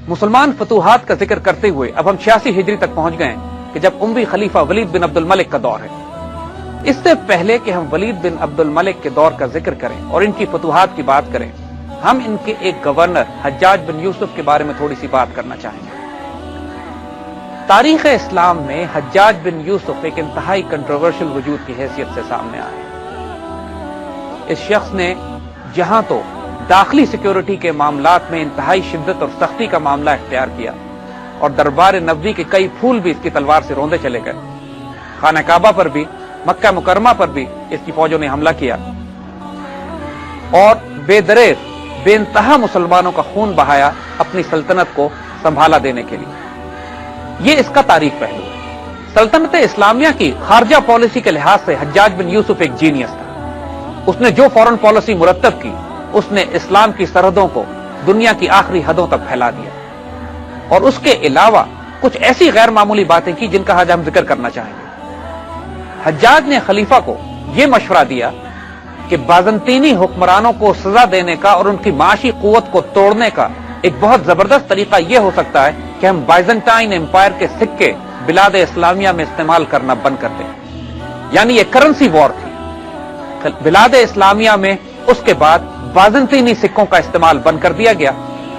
मुसलमान फतूहात का जिक्र करते हुए अब हम 86 हिजरी तक पहुंच गए हैं कि जब उम्वी खलीफा वलीद बिन अब्दुल मलिक का दौर है। इससे पहले कि हम वलीद बिन अब्दुल मलिक के दौर का जिक्र करें और इनकी फतूहात की बात करें, हम इनके एक गवर्नर हज्जाज बिन यूसुफ के बारे में थोड़ी सी बात करना चाहेंगे। तारीख इस्लाम में हज्जाज बिन यूसुफ एक इंतहाई कंट्रोवर्शियल वजूद की हैसियत से सामने आए। इस शख्स ने जहां तो दाखिली सिक्योरिटी के मामलात में इंतहाई शिद्दत और सख्ती का मामला इख्तियार किया और दरबार नबवी के कई फूल भी इसकी तलवार से रौंदे चले गए। खाना काबा पर भी, मक्का मुकरमा पर भी इसकी फौजों ने हमला किया और बेदरेर बेइंतहा मुसलमानों का खून बहाया अपनी सल्तनत को संभाला देने के लिए। ये इसका तारीख पहलू है। सल्तनत इस्लामिया की खारजा पॉलिसी के लिहाज से हज्जाज बिन यूसुफ एक जीनियस था। उसने जो फॉरेन पॉलिसी मुरतब की, उसने इस्लाम की सरहदों को दुनिया की आखिरी हदों तक फैला दिया और उसके अलावा कुछ ऐसी गैर मामूली बातें की जिनका आज हम जिक्र करना चाहेंगे। हज्जाज ने खलीफा को यह मशवरा दिया कि बाज़ंतीनी हुक्मरानों को सजा देने का और उनकी माशी कुव्वत को तोड़ने का एक बहुत जबरदस्त तरीका यह हो सकता है कि हम बाइजेंटाइन एम्पायर के सिक्के बिलाद इस्लामिया में इस्तेमाल करना बंद कर दें। यानी यह करेंसी वॉर थी बिलाद इस्लामिया में। उसके बाद बाज़ंतीनी सिक्कों का इस्तेमाल बंद कर दिया गया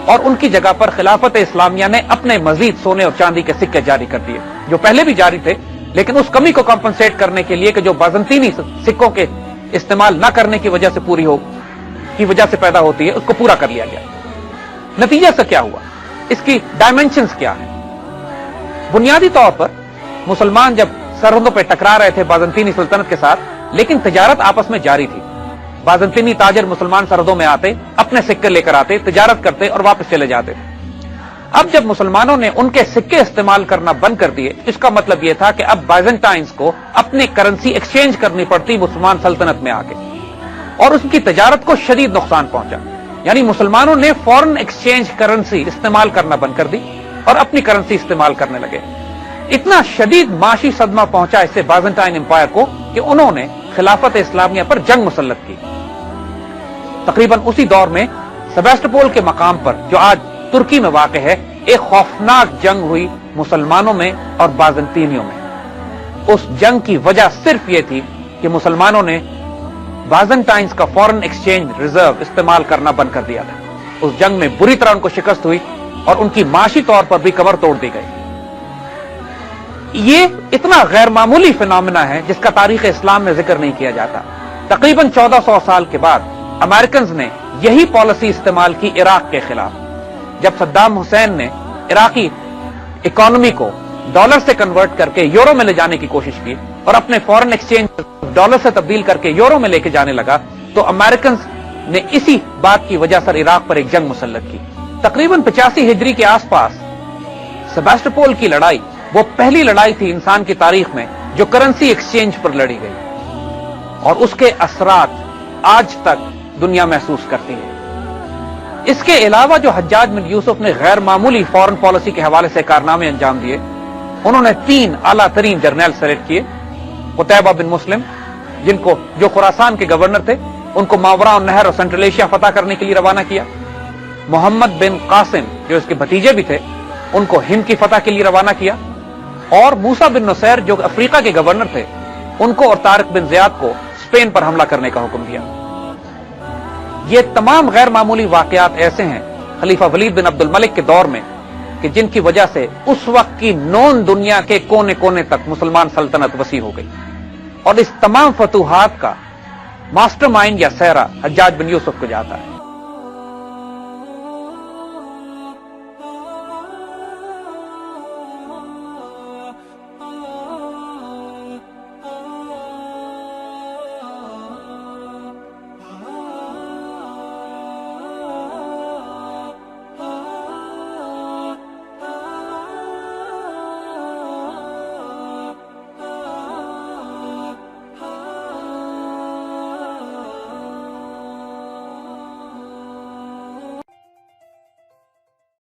और उनकी जगह पर खिलाफत इस्लामिया ने अपने मजीद सोने और चांदी के सिक्के जारी कर दिए, जो पहले भी जारी थे, लेकिन उस कमी को कंपनसेट करने के लिए कि जो बाज़ंतीनी सिक्कों के इस्तेमाल न करने की वजह से पैदा होती है, उसको पूरा कर लिया गया। नतीजा से क्या हुआ, इसकी डायमेंशंस क्या है? बुनियादी तौर पर मुसलमान जब सरहदों पर टकरा रहे थे बाज़ंतीनी सल्तनत के साथ, लेकिन तिजारत आपस में जारी थी। बाज़ंतीनी ताजर मुसलमान सरहदों में आते, अपने सिक्के लेकर आते, तिजारत करते और वापस चले जाते थे। अब जब मुसलमानों ने उनके सिक्के इस्तेमाल करना बंद कर दिए, इसका मतलब यह था कि अब बाइजेंटाइंस को अपनी करेंसी एक्सचेंज करनी पड़ती मुसलमान सल्तनत में आके, और उसकी तिजारत को शदीद नुकसान पहुंचा। यानी मुसलमानों ने फॉरेन एक्सचेंज करेंसी इस्तेमाल करना बंद कर दी और अपनी करेंसी इस्तेमाल करने लगे। इतना शदीद माशी सदमा पहुंचा इससे बाइजेंटाइन एम्पायर को कि उन्होंने खिलाफत इस्लामिया पर जंग मुसल्लत की। तकरीबन उसी दौर में सेबास्टोपोल के मकाम पर, जो आज तुर्की में वाक़ है, एक खौफनाक जंग हुई मुसलमानों में और बाज़ंतीनियों में। उस जंग की वजह सिर्फ यह थी कि मुसलमानों ने बाज़ंटाइंस का फॉरेन एक्सचेंज रिजर्व इस्तेमाल करना बंद कर दिया था। उस जंग में बुरी तरह उनको शिकस्त हुई और उनकी माशी तौर पर भी कमर तोड़ दी गई। ये इतना गैर मामूली फिनोमेना है जिसका तारीख इस्लाम में जिक्र नहीं किया जाता। तकरीबन 1400 साल के बाद अमेरिकन ने यही पॉलिसी इस्तेमाल की इराक के खिलाफ, जब सद्दाम हुसैन ने इराकी इकोनॉमी को डॉलर से कन्वर्ट करके यूरो में ले जाने की कोशिश की और अपने फॉरेन एक्सचेंज डॉलर से तब्दील करके यूरो में लेके जाने लगा, तो अमेरिकन ने इसी बात की वजह से इराक पर एक जंग मुसल्लत की। तकरीबन 85 हिजरी के आसपास सेबास्टोपोल की लड़ाई वो पहली लड़ाई थी इंसान की तारीख में जो करेंसी एक्सचेंज पर लड़ी गई और उसके असरात आज तक दुनिया महसूस करती है। इसके अलावा जो हज्जाज बिन यूसुफ ने गैर मामूली फॉरेन पॉलिसी के हवाले से कारनामे अंजाम दिए, उन्होंने 3 आला तरीन जर्नल सेलेक्ट किए। कुतैबा बिन मुस्लिम, जो खुरासान के गवर्नर थे, उनको मावरा और नहर और सेंट्रल एशिया फतह करने के लिए रवाना किया। मोहम्मद बिन कासिम, जो इसके भतीजे भी थे, उनको हिंद की फतह के लिए रवाना किया। और मूसा बिन नुसैर, जो अफ्रीका के गवर्नर थे, उनको और तारिक बिन ज़ियाद को स्पेन पर हमला करने का हुक्म दिया। ये तमाम गैर मामूली वाकयात ऐसे हैं खलीफा वलीद बिन अब्दुल मलिक के दौर में कि जिनकी वजह से उस वक्त की नॉन दुनिया के कोने कोने तक मुसलमान सल्तनत वसी हो गई। और इस तमाम फतूहात का मास्टरमाइंड या सहरा हज्जाज बिन यूसुफ को जाता है।